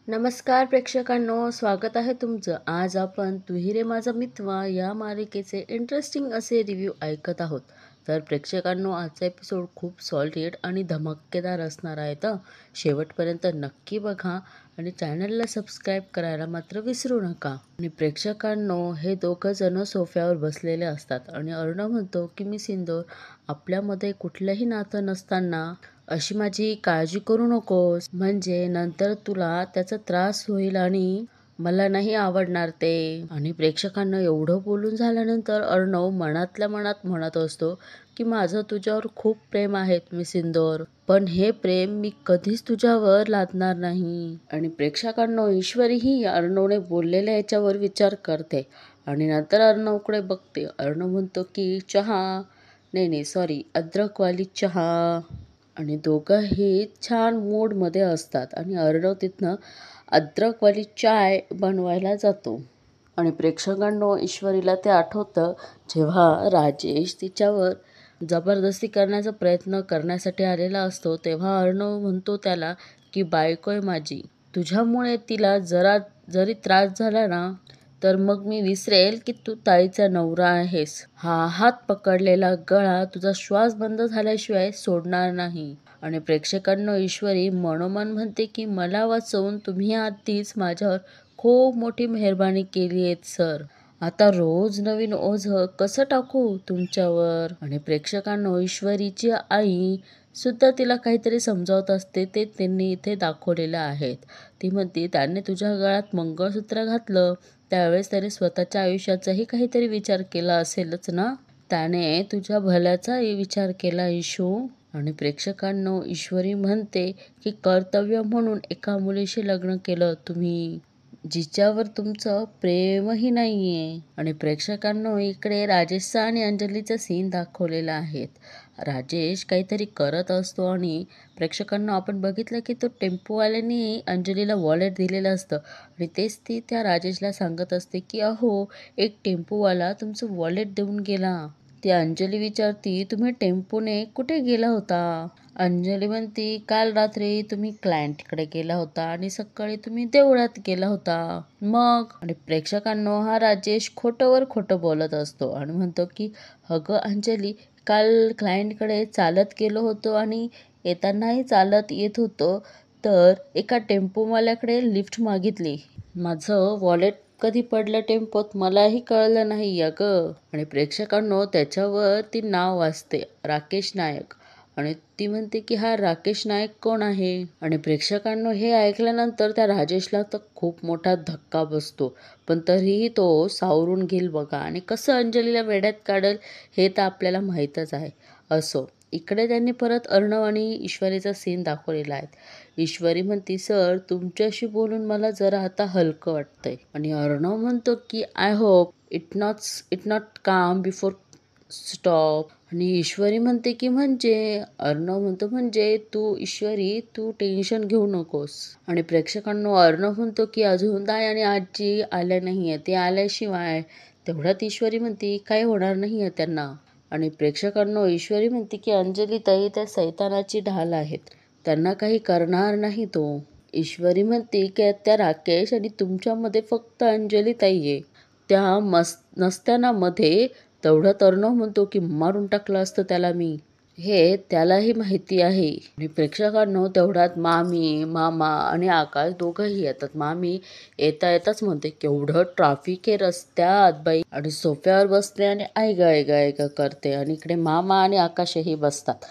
नमस्कार प्रेक्षकांनो, स्वागत आहे तुमचं. आज आपण "तू ही रे माझा मितवा" या मालिकेचे इंटरेस्टिंग असे रिव्ह्यू ऐकत आहोत. तर प्रेक्षकांनो, आजचा एपिसोड खूप सॉलिड आणि धमाकेदार असणार आहे. तर शेवटपर्यंत नक्की बघा आणि चॅनलला सबस्क्राईब करायला मात्र विसरू नका. आणि प्रेक्षकांनो, हे दोघं जण सोफ्यावर बसलेले असतात आणि अर्णव म्हणतो की मी सिंदूर, आपल्यामध्ये कुठलंही नातं नसताना अशी माझी काळजी करू नकोस, म्हणजे नंतर तुला त्याचा त्रास होईल आणि मला नाही आवडणार ते. आणि प्रेक्षकांना एवढं बोलून झाल्यानंतर अर्णव मनातल्या मनात म्हणत असतो की माझं तुझ्यावर खूप प्रेम आहे मी सिंदूर, पण हे प्रेम मी कधीच तुझ्यावर लादणार नाही. आणि प्रेक्षकांना ईश्वरीही अर्णवने बोललेल्या याच्यावर विचार करते आणि नंतर अर्णवकडे बघते. अर्णव म्हणतो की चहा, नाही सॉरी, अद्रकवाली चहा. आणि दोघंही छान मूडमध्ये असतात आणि अर्णव तिथनं अद्रकवाली चाय बनवायला जातो. आणि प्रेक्षकांनो, ईश्वरीला ते आठवतं जेव्हा राजेश तिच्यावर जबरदस्ती करण्याचा प्रयत्न करण्यासाठी आलेला असतो, तेव्हा अर्णव म्हणतो त्याला की बायको आहे माझी, तुझ्यामुळे तिला जरी त्रास झाला ना तर मग मी विसरेल की तू ताईचा नवरा आहेस. हा हात पकडलेला गळा तुझा श्वास बंद झाल्याशिवाय सोडणार नाही. आणि प्रेक्षकांना ईश्वरी मनोमन म्हणते की मला वाचवून तुम्ही आधीच माझ्यावर खूप मोठी मेहरबानी केली आहे सर. आता रोज नवीन ओझं कसं टाकू तुमच्यावर. आणि प्रेक्षकांना ईश्वरीची आई सुद्धा तिला काहीतरी समजावत असते, ते त्यांनी इथे दाखवलेलं आहेत. ती म्हणते त्याने तुझ्या गळ्यात मंगळसूत्र घातलं त्यावेळेस त्याने स्वतःच्या आयुष्याचाही काहीतरी विचार केला असेलच ना. त्याने तुझ्या भल्याचाही विचार केला इशू. आणि प्रेक्षकांनो, ईश्वरी म्हणते की कर्तव्य म्हणून एका मुलीशी लग्न केलं तुम्ही, जिच्यावर तुमचं प्रेमही नाहीये. आणि प्रेक्षकांनो, इकडे राजेशचा आणि अंजलीचा सीन दाखवलेला आहेत. राजेश काहीतरी करत असतो आणि प्रेक्षकांना आपण बघितलं की तो टेम्पोवाल्याने अंजलीला वॉलेट दिलेलं असतं आणि तेच ती त्या राजेशला सांगत असते की अहो, एक टेम्पोवाला तुमचं वॉलेट देऊन गेला. ती अंजली विचारती तुम्ही टेम्पोने कुठे गेला होता. अंजली म्हणती काल रात्री तुम्ही क्लायंटकडे गेला होता आणि सकाळी तुम्ही देवळात गेला होता मग. आणि प्रेक्षकांनो, हा राजेश खोटंवर खोटं बोलत असतो आणि म्हणतो की अगं अंजली, काल क्लायंटकडे चालत गेलो होतो आणि येतानाही चालत येत होतो तर एका टेम्पोवाल्याकडे लिफ्ट मागितली. माझं वॉलेट कधी पडलं टेम्पोत मलाही कळलं नाही अगं. आणि प्रेक्षकांनो, त्याच्यावर ती नाव वाचते राकेश नायक आणि ती म्हणते की हा राकेश नायक कोण आहे. आणि प्रेक्षकांनो, हे ऐकल्यानंतर त्या राजेशला तर खूप मोठा धक्का बसतो, पण तरीही तो सावरून घेईल बघा आणि कसं अंजलीला वेड्यात काढेल हे तर आपल्याला माहीतच आहे. असो, इकडे त्यांनी परत अर्णव आणि ईश्वरीचा सीन दाखवलेला आहे. ईश्वरी म्हणती सर, तुमच्याशी बोलून मला जरा आता हलकं वाटतंय. आणि अर्णव म्हणतो की आय होप इट नॉट काम बिफोर स्टॉप. आणि ईश्वरी म्हणते की म्हणजे. अर्णव म्हणतो म्हणजे ईश्वरी तू टेन्शन घेऊ नकोस. आणि प्रेक्षकांनो, अर्णव म्हणतो की अजून ताई आणि आजी आल्या नाहीये, ते आल्याशिवाय. तेवढ्यात ईश्वरी म्हणते काही होणार नाहीये त्यांना. आणि प्रेक्षकांनो, ईश्वरी म्हणते की अंजली ताई त्या सैतानाची ढाल आहेत, त्यांना काही करणार नाही तो. ईश्वरी म्हणते की त्या राकेश आणि तुमच्यामध्ये फक्त अंजली ताई आहे, त्या नसत्याना मध्ये. तेवढं अर्णव म्हणतो की मारून टाकलं असतं त्याला मी, हे त्यालाही माहिती आहे. आणि प्रेक्षकांनो, तेवढ्यात मामी, मामा आणि आकाश दोघंही येतात. मामी येताच म्हणते केवढं ट्रॅफिक आहे रस्त्यात बाई, आणि सोफ्यावर बसते आणि ऐका करते. आणि इकडे मामा आणि आकाशही बसतात.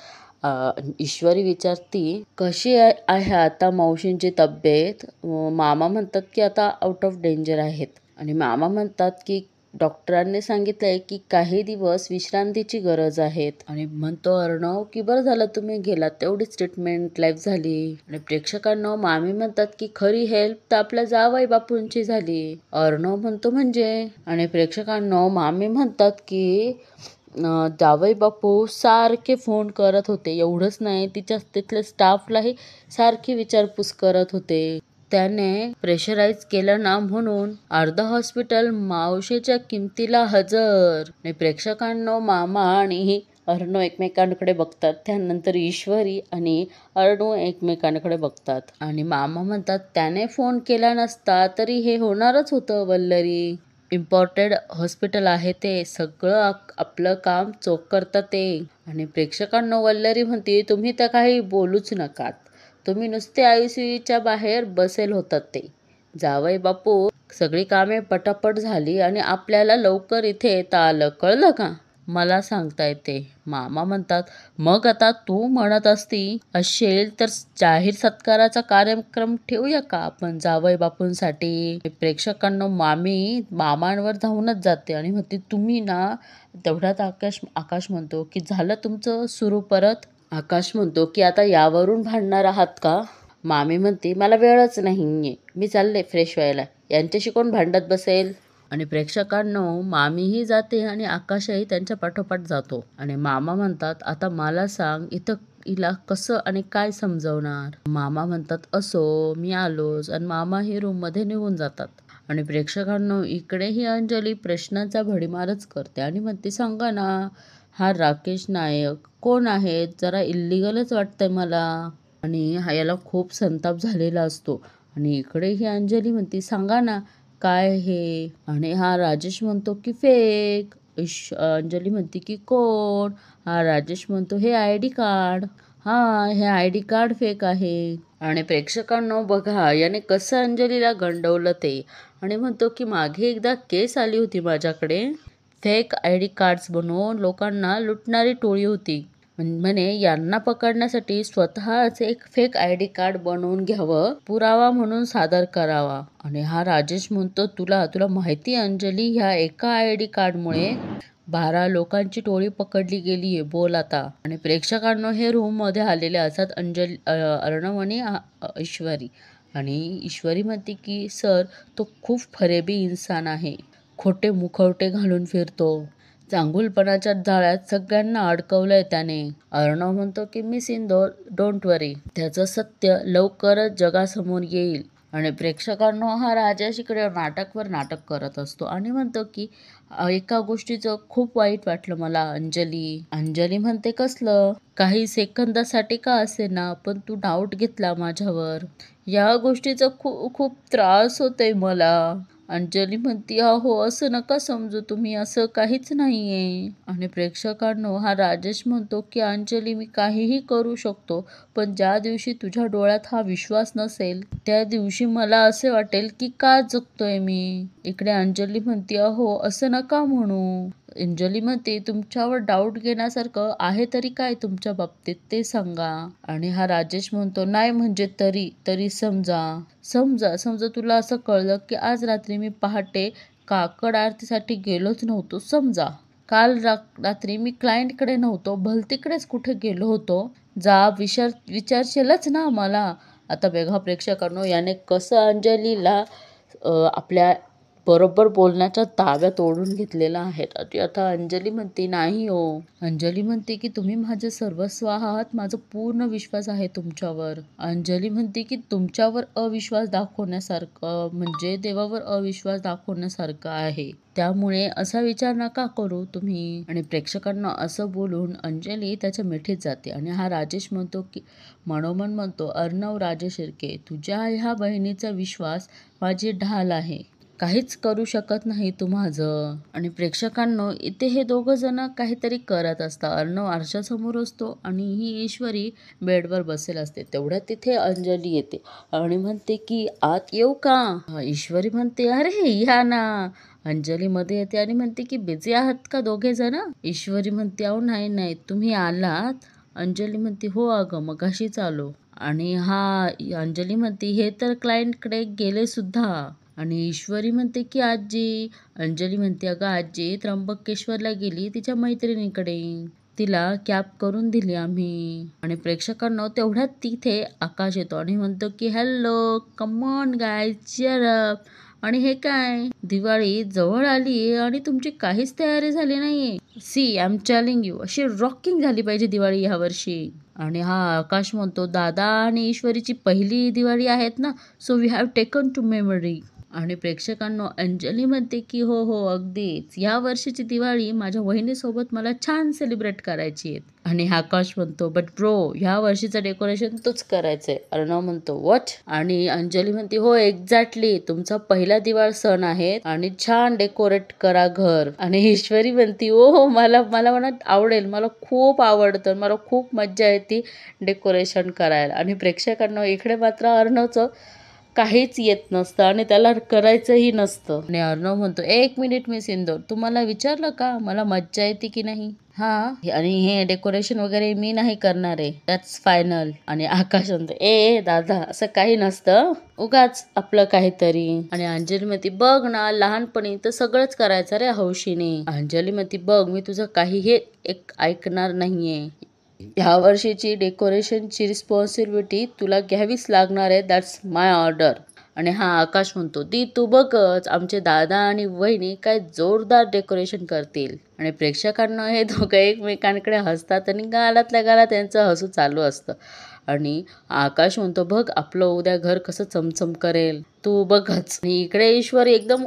ईश्वरी विचारती कशी आहे आता मावशींची तब्येत. मामा म्हणतात की आता आउट ऑफ डेंजर आहेत. आणि मामा म्हणतात की डॉक्टरांनी सांगितलंय की काही दिवस विश्रांतीची गरज आहेत. आणि म्हणतो अर्णव की बरं झालं तुम्ही गेलात, तेवढीच ट्रीटमेंट लाईफ झाली. आणि प्रेक्षकांना मामी म्हणतात की खरी हेल्प तर आपल्या जावई बापूंची झाली. अर्णव म्हणतो म्हणजे. आणि प्रेक्षकांना मामी म्हणतात की जावई बापू सारखे फोन करत होते, एवढंच नाही तिथल्या स्टाफलाही सारखी विचारपूस करत होते. त्याने प्रेशराईज केलं ना म्हणून अर्ध हॉस्पिटल मावशीच्या किमतीला हजर. आणि प्रेक्षकांना मामा आणि अर्णव एकमेकांकडे बघतात. त्यानंतर ईश्वरी आणि अर्णव एकमेकांकडे बघतात आणि मामा म्हणतात त्याने फोन केला नसता तरी हे होणारच होतं वल्लरी. इम्पॉर्टंट हॉस्पिटल आहे ते, सगळं आपलं काम चोख करतात ते. आणि प्रेक्षकांना वल्लरी म्हणते तुम्ही तर काही बोलूच नकात, तुम्ही नुसते ICUच्या बाहेर बसेल होतात ते. जावई बापू सगळी कामे पटापट झाली आणि आपल्याला लवकर इथे येता आलं, कळलं का? मला सांगता येते. मामा म्हणतात मग आता तू म्हणत असेल तर जाहीर सत्काराचा कार्यक्रम ठेवूया का आपण जावई बापूंसाठी? प्रेक्षकांना मामांवर धावूनच जाते आणि म्हणते तुम्ही ना. तेवढ्यात आकाश म्हणतो की झालं तुमचं सुरू परत. आकाश म्हणतो की आता यावरून भांडणार आहात का? मामी म्हणते मला वेळच नाहीये, मी चालले फ्रेश व्हायला, यांच्याशी कोण भांडत बसेल? आणि प्रेक्षकांनो मामीही जाते आणि आकाशही त्यांच्या पाठोपाठ जातो. आणि मामा म्हणतात आता मला सांग इथं हिला कसं आणि काय समजवणार? मामा म्हणतात असो मी आलोच, आणि मामा ही रूममध्ये निघून जातात. आणि प्रेक्षकांनो इकडेही अंजली प्रश्नांचा भडीमारच करते आणि म्हणते सांगा ना, हा राकेश नायक कोण आहेत? जरा इल्लिगलच वाटतंय मला. आणि याला खूप संताप झालेला असतो. आणि इकडे ही अंजली म्हणते सांगा ना काय हे? आणि हा राजेश म्हणतो की फेक. अंजली म्हणते की कोण? हा राजेश म्हणतो हे ID कार्ड. हे ID कार्ड फेक आहे. आणि प्रेक्षकांनो बघा याने कसं अंजलीला गंडवलं ते. आणि म्हणतो की मागे एकदा केस आली होती माझ्याकडे, फेक ID कार्ड्स बनवून लोकांना लुटणारी टोळी होती. म्हणे यांना पकडण्यासाठी स्वतःच एक फेक ID कार्ड बनवून घ्यावं, पुरावा म्हणून सादर करावा. आणि हा राजेश म्हणतो तुला माहिती अंजली, ह्या एका ID कार्डमुळे 12 लोकांची टोळी पकडली गेलीये, बोल आता. आणि प्रेक्षकांना हे रूम मध्ये आलेले असतात अर्णव आणि ईश्वरी. आणि ईश्वरी म्हणते की सर तो खूप फरेबी इन्सान आहे, खोटे मुखवटे घालून फिरतो, चांगुलपणाच्या जाळ्यात सगळ्यांना अडकवलंय त्याने. अर्णव म्हणतो की मिस इंदोर डोंट वरी, त्याचं सत्य लवकरच जगासमोर येईल. आणि प्रेक्षकांना हा राजेश इकडे नाटकवर नाटक करत असतो आणि म्हणतो की एका गोष्टीचं खूप वाईट वाटलं मला अंजली म्हणते कसलं? काही सेकंदासाठी का असे ना, पण तू डाऊट घेतला माझ्यावर, या गोष्टीचा खूप त्रास होतोय मला. अंजली म्हणते अहो असं नका समजू तुम्ही, असं काहीच नाहीये. आणि प्रेक्षकांनो हा राजेश म्हणतो की अंजली मी काहीही करू शकतो, पण ज्या दिवशी तुझ्या डोळ्यात हा विश्वास नसेल त्या दिवशी मला असे वाटेल की का जगतोय मी. इकडे अंजली म्हणते अहो असं नका म्हणू. अंजली म्हणते तुमच्यावर डाऊट घेण्यासारखं आहे तरी काय तुमच्या बाबतीत ते सांगा. आणि हा राजेश म्हणतो नाही म्हणजे तरी समजा तुला असं कळलं की आज रात्री मी पहाटे काकड आरतीसाठी गेलोच नव्हतो, समजा काल रात्री मी क्लायंटकडे नव्हतो, भलतीकडेच कुठे गेलो होतो, जा विचारशीलच ना मला. आता बघा प्रेक्षकांनो याने कसं अंजलीला आपल्या बरोबर बोलण्याच्या ताब्यात ओढून घेतलेला आहे. आता अंजली म्हणते नाही हो. अंजली म्हणते की तुम्ही माझे सर्वस्व आहात, माझा पूर्ण विश्वास आहे तुमच्यावर. अंजली म्हणते की तुमच्यावर अविश्वास दाखवण्यासारखं म्हणजे देवावर अविश्वास दाखवण्यासारखं आहे, त्यामुळे असा विचार नका करू तुम्ही. आणि प्रेक्षकांना असं बोलून अंजली त्याच्या मिठीत जाते. आणि हा राजेश म्हणतो की मनोमन म्हणतो अर्णव राजे शिर्के, तुझ्या ह्या बहिणीचा विश्वास माझी ढाल आहे, काहीच करू शकत नाही तू माझं. आणि प्रेक्षकांनो इथे हे दोघं जण काहीतरी करत असतात. अर्णव आरशासमोर असतो आणि ही ईश्वरी बेडवर बसेल असते. तेवढ्यात तिथे अंजली येते आणि म्हणते की आत येऊ का? ईश्वरी म्हणते अरे या ना. अंजली मध्ये येते आणि म्हणते की बिझी आहात का दोघे जण? ईश्वरी म्हणते अहो नाही तुम्ही आलात? अंजली म्हणते हो अगं मगाशीच आलो. आणि अंजली म्हणते हे तर क्लायंटकडे गेले सुद्धा. आणि ईश्वरी म्हणते की आजी. अंजली म्हणते अगं आजी त्र्यंबकेश्वरला गेली तिच्या मैत्रिणीकडे, तिला कॅब करून दिली आम्ही. आणि प्रेक्षकांना तेवढ्यात तिथे आकाश येतो आणि म्हणतो की hello come on guys cheer up. आणि हे काय, दिवाळी जवळ आली आणि तुमची काहीच तयारी झाली नाहीये. See I am telling you, अशी रॉकिंग झाली पाहिजे दिवाळी ह्या वर्षी. आणि आकाश म्हणतो दादा आणि ईश्वरीची पहिली दिवाळी आहेत ना, so we have taken to memory. आणि प्रेक्षकांनो अंजली म्हणते की हो हो अगदीच, या वर्षीची दिवाळी माझ्या वहिनीसोबत मला छान सेलिब्रेट करायची आहे. आणि आकाश म्हणतो बट ब्रो ह्या वर्षीचं डेकोरेशन तूच करायचंय. अर्णव म्हणतो व्हॉट. आणि अंजली म्हणते हो एक्झॅक्टली, तुमचा पहिला दिवाळ सण आहे आणि छान डेकोरेट करा घर. आणि ईश्वरी म्हणते ओ हो मला मला म्हणत आवडेल, मला खूप आवडतं, मला खूप मज्जा येते डेकोरेशन करायला. आणि प्रेक्षकांना इकडे मात्र अर्णवचं काहीच येत नसतं आणि त्याला करायचंही नसतं. आणि अर्णव म्हणतो एक मिनिट मिस इंदोर, तुम्हाला विचारलं का मला मज्जा येते की नाही. हा आणि हे डेकोरेशन वगैरे मी नाही करणार आहे, दॅट्स फायनल. आणि आकाश म्हणतो ए दादा असं काही नसतं, उगाच आपलं काहीतरी. आणि अंजली म्हणते बघ ना लहानपणी तर सगळंच करायचं रे हौशीने. अंजली म्हणते बघ मी तुझं काही हे एक ऐकणार नाहीये, ह्या वर्षीची डेकोरेशनची रिस्पॉन्सिबिलिटी तुला घ्यावीच लागणार आहे, दॅट्स माय ऑर्डर. आणि हा आकाश म्हणतो दी तू बघच आमचे दादा आणि वहिनी काय जोरदार डेकोरेशन करतील. आणि प्रेक्षकांना हे दोघं एकमेकांकडे हसतात आणि गालातल्या गालात त्यांचं हसू चालू असतं. आणि आकाश म्हणतो बघ आपलं उद्या घर कसं चमचम करेल तू बघच. आणि इकडे ईश्वरी एकदम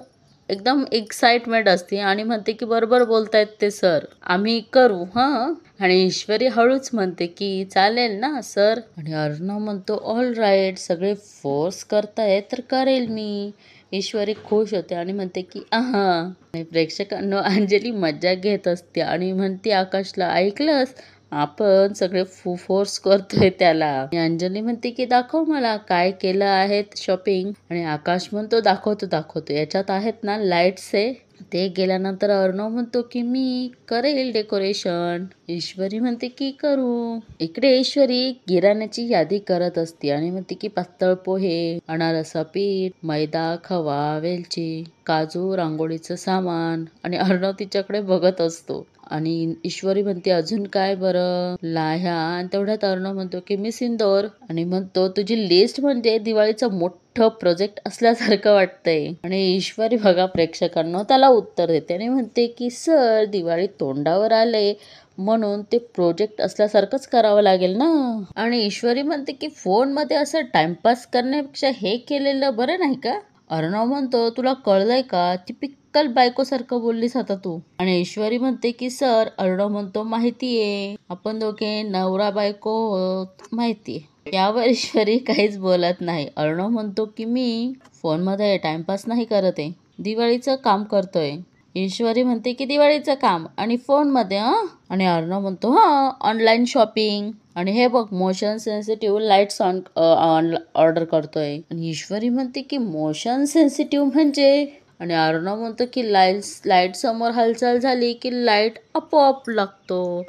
एकदम एक्साइटमेंट असते आणि म्हणते की बरोबर बोलतायत ते सर, आम्ही करू हां. आणि ईश्वरी हळूच म्हणते की चालेल ना सर. आणि अर्णव म्हणतो ऑल राईट, सगळे फोर्स करतायत तर करेल मी. ईश्वरी खुश होते आणि म्हणते की आहा. आणि प्रेक्षकांना अंजली मज्जा घेत असते आणि म्हणते आकाशला ऐकलंस, आपण सगळे फोर्स करतोय त्याला. आणि अंजली म्हणते की दाखव मला काय केलं आहे शॉपिंग. आणि आकाश म्हणतो दाखवतो याच्यात आहेत ना लाईट्स आहे, ते गेल्यानंतर अर्णव म्हणतो की मी करेल डेकोरेशन. ईश्वरी म्हणते की करू. इकडे ईश्वरी किराण्याची यादी करत असते आणि म्हणते की पातळ पोहे, अनारसा पीठ, मैदा, खवा, वेलची, काजू, रांगोळीचं सामान. आणि अर्णव तिच्याकडे बघत असतो. आणि ईश्वरी म्हणते अजून काय बरं लाह्या. आणि तेवढ्यात अर्णव म्हणतो की मी सिंदोर. आणि म्हणतो तुझी लिस्ट म्हणजे दिवाळीचं मोठं प्रोजेक्ट असल्यासारखं वाटतंय. आणि ईश्वरी बघा प्रेक्षकांना त्याला उत्तर देते आणि म्हणते की सर दिवाळी तोंडावर आले म्हणून ते प्रोजेक्ट असल्यासारखंच करावं लागेल ना. आणि ईश्वरी म्हणते की फोनमध्ये असं टाइमपास करण्यापेक्षा हे केलेलं बरं नाही का. अर्णव म्हणतो तुला कळलंय का, टिपिकल बायकोसारखं बोललीस आता तू. आणि ईश्वरी म्हणते की सर. अर्णव म्हणतो माहितीये आपण दोघे नवरा बायको माहितीये. यावर ईश्वरी काहीच बोलत नाही. अर्णव म्हणतो की मी फोनमध्ये टाइमपास नाही करत आहे, दिवाळीचं काम करतोय. ईश्वरी म्हणते की दिवाळीचं काम आणि फोनमध्ये आणि अर्णव म्हणतो ऑनलाईन शॉपिंग. आणि हे बघ मोशन सेन्सिटिव्ह लाईट्स ऑर्डर करतोय. आणि ईश्वरी म्हणते की मोशन सेन्सिटिव्ह म्हणजे. आणि अर्णव म्हणतो की लाईट समोर हालचाल झाली की लाईट आपोआप लागतो.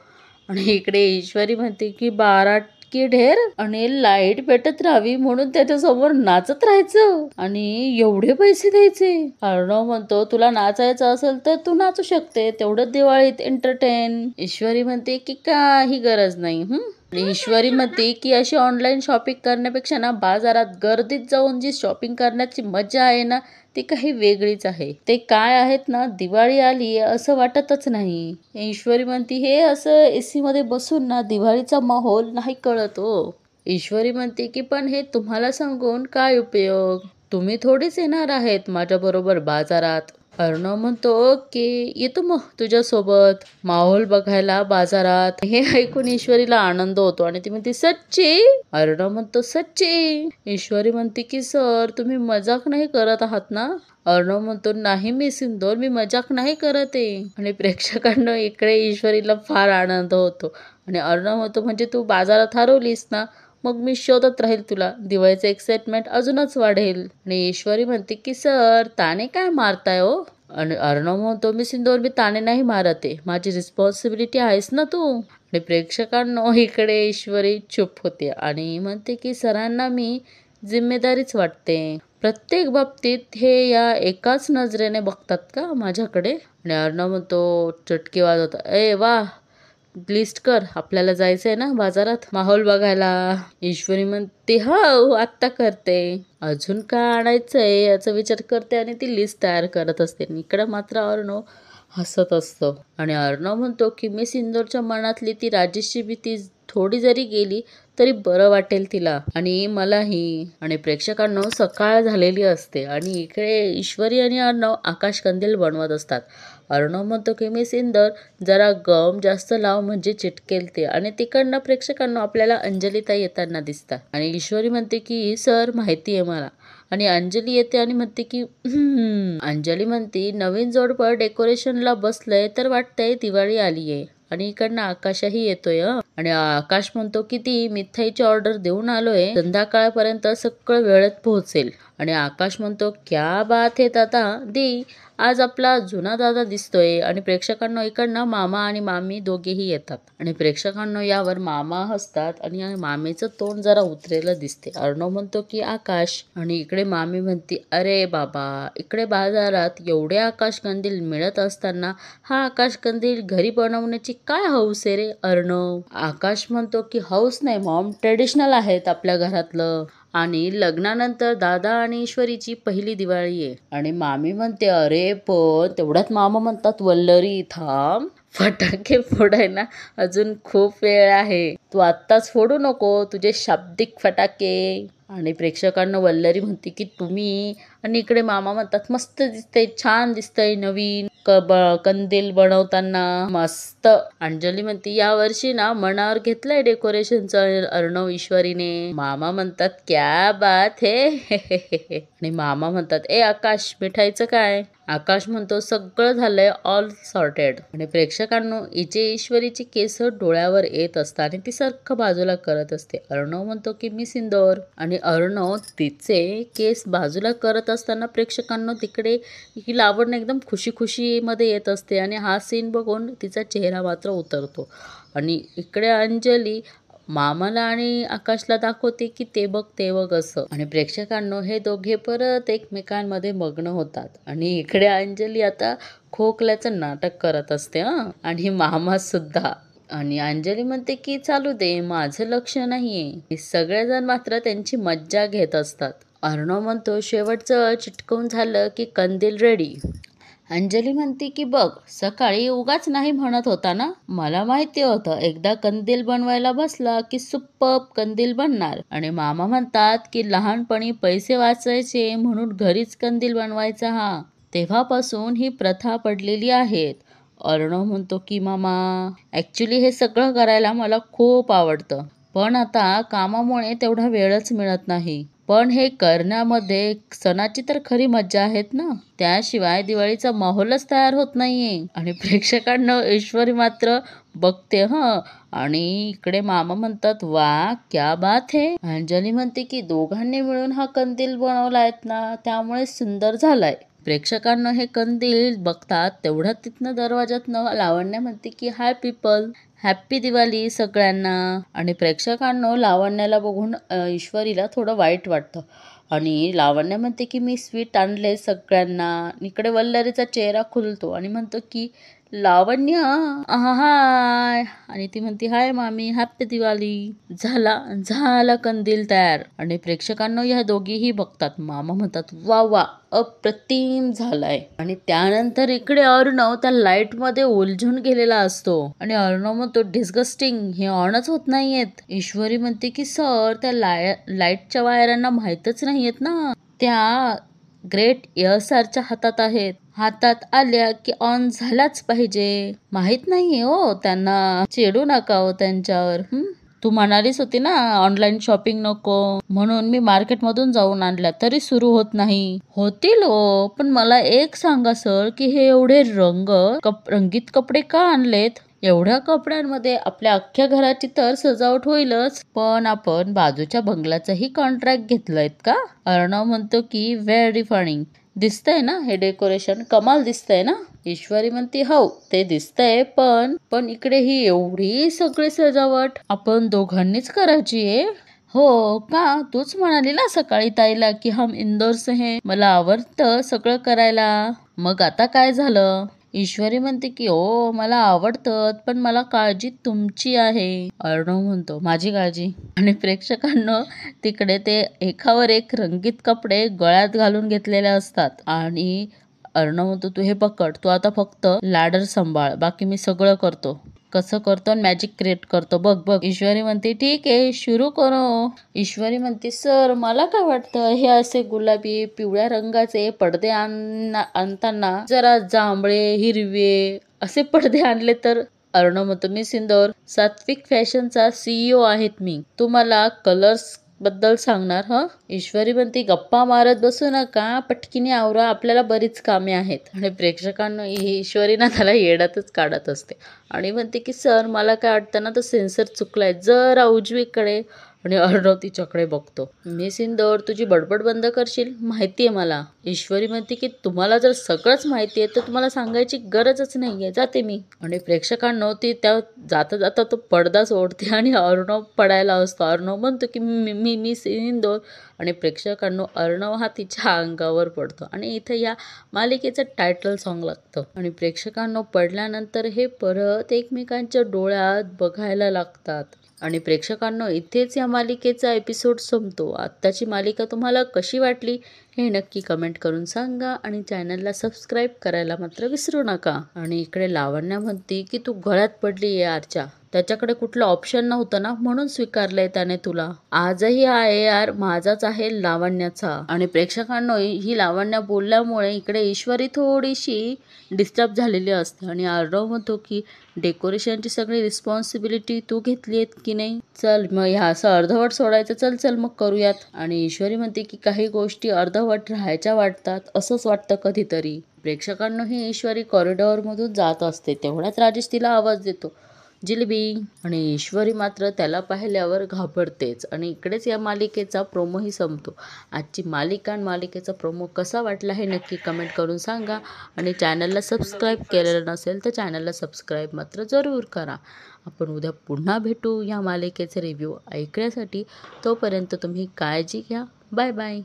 आणि इकडे ईश्वरी म्हणते की 12 की ढेर आणि लाईट पेटत राहावी म्हणून त्याच्यासमोर नाचत राहायचं आणि एवढे पैसे द्यायचे. अर्णव म्हणतो तुला नाचायचं असेल तर तू नाचू शकते, तेवढं दिवाळीत एंटरटेन. ईश्वरी म्हणते की काही गरज नाही. आणि ईश्वरी म्हणते की अशी ऑनलाईन शॉपिंग करण्यापेक्षा ना बाजारात गर्दीत जाऊन जी शॉपिंग करण्याची मजा आहे ना ती काही वेगळीच आहे. ते काय आहेत ना दिवाळी आली असं वाटतच नाही. ईश्वरी म्हणते हे असं एसी मध्ये बसून ना दिवाळीचा माहोल नाही कळत हो. ईश्वरी म्हणते की पण हे तुम्हाला सांगून काय उपयोग, तुम्ही थोडीच येणार आहेत माझ्या बरोबर बाजारात. अर्णव म्हणतो ओके येतो मग तुझ्यासोबत माहोल बघायला बाजारात. हे ऐकून ईश्वरीला आनंद होतो आणि ती म्हणते सच्ची. अर्णव म्हणतो सच्ची. ईश्वरी म्हणते की सर तुम्ही मजाक नाही करत आहात ना. अर्णव म्हणतो नाही मी सिंदोर, मी मजाक नाही करत आहे. आणि प्रेक्षकांना इकडे ईश्वरीला फार आनंद होतो. आणि अर्णव म्हणतो म्हणजे तू बाजारात हरवलीस ना, मग मी शोधत राहील तुला, दिवाळीचं एक्साइटमेंट अजूनच वाढेल. आणि ईश्वरी म्हणते की सर ताने काय मारताय हो. आणि अर्णव म्हणतो मी सिंदोर मी ताने नाही मारत आहे, माझी रिस्पॉन्सिबिलिटी आहेस ना तू. आणि प्रेक्षकांना इकडे ईश्वरी चुप होते आणि म्हणते की सरांना मी जिम्मेदारीच वाटते, प्रत्येक बाबतीत हे या एकाच नजरेने बघतात का माझ्याकडे. आणि अर्णव म्हणतो चटके वाजवता ए वा लिस्ट कर, आपल्याला जायचंय ना बाजारात माहोल बघायला. ईश्वरी म्हणते हो आत्ता करते, अजून काय आणायचंय याचा विचार करते आणि ती लिस्ट तयार करत असते. इकडं मात्र अर्णव हसत असतो. आणि अर्णव म्हणतो की मी सिंदूरच्या मनातली ती राजेशची भीती थोडी जरी गेली तरी बरं वाटेल तिला आणि मलाही. आणि प्रेक्षकांनो सकाळ झालेली असते आणि इकडे ईश्वरी आणि अर्णव आकाश कंदील बनवत असतात. अर्णव म्हणतो की मी सिंदर जरा गम जास्त लाव म्हणजे चिटकेल ते. आणि तिकडनं प्रेक्षकांना आपल्याला अंजलीताई येताना दिसतात आणि ईश्वरी म्हणते की सर माहिती आहे मला. आणि अंजली येते आणि म्हणते की अंजली म्हणते नवीन जोडपं डेकोरेशनला बसलंय तर वाटतंय दिवाळी आलीये. आणि इकडनं आकाशही येतोय आणि आकाश म्हणतो की ती मिठाईची ऑर्डर देऊन आलोय, संध्याकाळपर्यंत सगळं वेळेत पोहोचेल. आणि आकाश म्हणतो क्या बात है दादा दी, आज आपला जुना दादा दिसतोय. आणि प्रेक्षकांना इकडनं मामा आणि मामी दोघेही येतात आणि प्रेक्षकांना यावर मामा हसतात आणि मामीचं तोंड जरा उतरेलं दिसते. अर्णव म्हणतो की आकाश. आणि इकडे मामी म्हणते अरे बाबा, इकडे बाजारात एवढे आकाश कंदील मिळत असताना हा आकाश कंदील घरी बनवण्याची काय हौस आहे रे अर्णव. आकाश म्हणतो की हौस नाही मॉम, ट्रेडिशनल आहेत आपल्या घरातलं आणि लग्नानंतर दादा आणि ईश्वरीची पहिली दिवाळी आहे. आणि मामी म्हणते अरे पण तेवढ्यात मामा म्हणतात वल्लरी थांब, फटाके फोडायला अजून खूप वेळ आहे, तू आत्ताच फोडू नको तुझे शाब्दिक फटाके. आणि प्रेक्षकांना वल्लरी म्हणते की तुम्ही. आणि इकडे मामा म्हणतात मस्त दिसतंय, छान दिसतंय, नवीन कंदील बनवताना मस्त. अंजली म्हणते या वर्षी ना मनावर घेतलंय डेकोरेशनचं अर्णव ईश्वरीने. मामा म्हणतात क्या बात हे आणि मामा म्हणतात ए आकाश मिठाईचं काय. आकाश म्हणतो सगळं झालंय ऑल सॉर्टेड. आणि प्रेक्षकांनो इचे ईश्वरीची केस डोळ्यावर येत असतात आणि ती सारखं बाजूला करत असते. अर्णव म्हणतो की मी सिंदूर. आणि अर्णव तिचे केस बाजूला करत असताना प्रेक्षकांना तिकडे ही लावण्य एकदम खुशी मध्ये येत असते आणि हा सीन बघून तिचा चेहरा मात्र उतरतो. आणि इकडे अंजली मामाला आणि आकाशला दाखवते की ते बघ असं. आणि प्रेक्षकांनो हे दोघे परत एकमेकांमध्ये मग्न होतात. आणि इकडे अंजली आता खोकल्याचं नाटक करत असते आणि मामा सुद्धा. आणि अंजली म्हणते की चालू दे, माझं लक्ष नाहीये. सगळेजण मात्र त्यांची मज्जा घेत असतात. अर्णव म्हणतो शेवटचं चिटकवून झालं की कंदील रेडी. अंजली म्हणते की बघ सकाळी उगाच नाही म्हणत होता ना, मला माहिती होतं एकदा कंदील बनवायला बसला की सुप्पप कंदील बनणार. आणि मामा म्हणतात की लहानपणी पैसे वाचायचे म्हणून घरीच कंदील बनवायचा हा, तेव्हापासून ही प्रथा पडलेली आहेत. अर्णव म्हणतो की मामा ऍक्च्युली हे सगळं करायला मला खूप आवडतं, पण आता कामामुळे तेवढा वेळच मिळत नाही. पण हे करण्यामध्ये सणाची तर खरी मज्जा आहेत ना, त्याशिवाय दिवाळीचा माहोलच तयार होत नाहीये. आणि प्रेक्षकांना ईश्वरी मात्र बघते आणि इकडे मामा म्हणतात वा क्या बात है. अंजली म्हणते की दोघांनी मिळून हा कंदील बनवलायत ना त्यामुळे सुंदर झालाय. प्रेक्षकांना हे कंदील बघतात तेवढ्यात तिथनं दरवाजातनं लावण्य म्हणते की हाय पीपल, हॅप्पी दिवाळी सगळ्यांना. आणि प्रेक्षकांना लावण्याला बघून ईश्वरीला थोडं वाईट वाटतं आणि लावण्य म्हणते की मी स्वीट आणले सगळ्यांना. इकडे वल्लरीचा चेहरा खुलतो आणि म्हणतो की लावण्य हाय. आणि ती म्हणते हाय मामी, हॅप्पी दिवाळी. झाला कंदील तयार. आणि प्रेक्षकांना ह्या दोघीही बघतात. मामा म्हणतात वा वा अप्रतिम झालाय. आणि त्यानंतर इकडे अर्णव त्या लाईट मध्ये उलझून गेलेला असतो आणि अर्णव म्हणतो डिस्गस्टिंग, हे ऑनच होत नाहीयेत. ईश्वरी म्हणते की सर त्या लाईटच्या वायरांना माहीतच नाहीयेत ना, त्या ग्रेट ESRच्या हातात आहेत, हातात आल्या की ऑन झालाच पाहिजे. माहित नाहीये हो त्यांना, चिडू नका हो त्यांच्यावर. तू म्हणालीस होती ना ऑनलाईन शॉपिंग नको म्हणून मी मार्केटमधून जाऊन आणल्या तरी सुरू होत नाही. होतील हो, पण मला एक सांगा सर की हे एवढे रंगीत कपडे का आणलेत. एवढ्या कपड्यांमध्ये आपल्या अख्ख्या घराची तर सजावट होईलच, पण आपण बाजूच्या बंगल्याचाही कॉन्ट्रॅक्ट घेतलायत का. अर्णव म्हणतो की व्हेरी फनी दिसतंय ना हे डेकोरेशन, कमाल दिसतंय ना. ईश्वरी म्हणते हो ते दिसतंय, पण इकडे ही एवढी सगळी सजावट आपण दोघांनीच करायची आहे. हो का, तूच म्हणाली ना सकाळी ताईला की हम इंदौर से हैं, मला आवडतं सगळं करायला, मग आता काय झालं. ईश्वरी म्हणते की हो मला आवडतं, पण मला काळजी तुमची आहे. अर्णव म्हणतो माझी काळजी. आणि प्रेक्षकांना तिकडे ते एकावर एक रंगीत कपडे गळ्यात घालून घेतलेले असतात आणि अर्णव म्हणतो तू हे पकड, तू आता फक्त लॅडर सांभाळ, बाकी मी सगळं करतो. कसं करतो आणि मॅजिक क्रिएट करतो बघ बघ. ईश्वरी म्हणते ठीक आहे सुरू करो. ईश्वरी म्हणते सर मला काय वाटतं हे असे गुलाबी पिवळ्या रंगाचे पडदे आणताना जरा जांभळे हिरवे असे पडदे आणले तर. अर्णव म्हणतो निसिंदोर सात्विक फॅशनचा CEO आहेत मी, तुम्हाला कलर्स बद्दल सांगणार. ईश्वरी म्हणते गप्पा मारत बसू नका, पटकीने आवरा, आपल्याला बरीच कामे आहेत. आणि प्रेक्षकांना ही ईश्वरी ना त्याला येड्यातच काढत असते आणि म्हणते की सर मला काय वाटतं ना तो सेन्सर चुकलाय जरा उजवीकडे. आणि अर्णव तिच्याकडे बघतो. मिस इंदौर तुझी बडबड बंद करशील, माहिती आहे मला. ईश्वरी म्हणते की तुम्हाला जर सगळंच माहिती आहे तर तुम्हाला सांगायची गरजच नाहीये, जाते मी. आणि प्रेक्षकांना ती त्या जाता जाता तो पडदा सोडते आणि अर्णव पडायला असतो. अर्णव म्हणतो की मी मिस इंदौर. आणि प्रेक्षकांना अर्णव हा तिच्या अंगावर पडतो आणि इथे या मालिकेचं टायटल सॉन्ग लागतं. आणि प्रेक्षकांना पडल्यानंतर हे परत एकमेकांच्या डोळ्यात बघायला लागतात. आणि प्रेक्षकांनो इथेच या मालिकेचा एपिसोड संपतो. आत्ताची मालिका तुम्हाला कशी वाटली हे नक्की कमेंट करून सांगा आणि चॅनलला सबस्क्राईब करायला मात्र विसरू नका. आणि इकडे लावण्या म्हणते की तू गळ्यात पडली यारच्या, त्याच्याकडे कुठलं ऑप्शन नव्हतं ना म्हणून स्वीकारलंय त्याने तुला. आजही हा AR माझाच आहे लावण्याचा. आणि प्रेक्षकांनो ही लावण्या बोलल्यामुळे इकडे ईश्वरी थोडीशी डिस्टर्ब झालेली असते. आणि अर्णव म्हणतो की डेकोरेशनची सगळी रिस्पॉन्सिबिलिटी तू घेतली आहेत की नाही, चल मग ह्या असं अर्धवट सोडायचं, चल चल मग करूयात. आणि ईश्वरी म्हणते की काही गोष्टी अर्धवट राहायच्या वाटतात, असंच वाटतं कधीतरी. प्रेक्षकांना ही ईश्वरी कॉरिडॉरमधून जात असते तेवढ्यात राजेश तिला आवाज देतो जिलेबी. आणि ईश्वरी मात्र त्याला पाहिल्यावर घाबरतेच. आणि इकडेच या मालिकेचा प्रोमोही संपतो. आजची मालिका आणि मालिकेचा प्रोमो कसा वाटला हे नक्की कमेंट करून सांगा. आणि चॅनलला सबस्क्राईब केलेलं नसेल तर चॅनलला सबस्क्राईब मात्र जरूर करा. आपण उद्या पुन्हा भेटू या मालिकेचे रिव्ह्यू ऐकण्यासाठी. तोपर्यंत तुम्ही काळजी घ्या. Bye bye.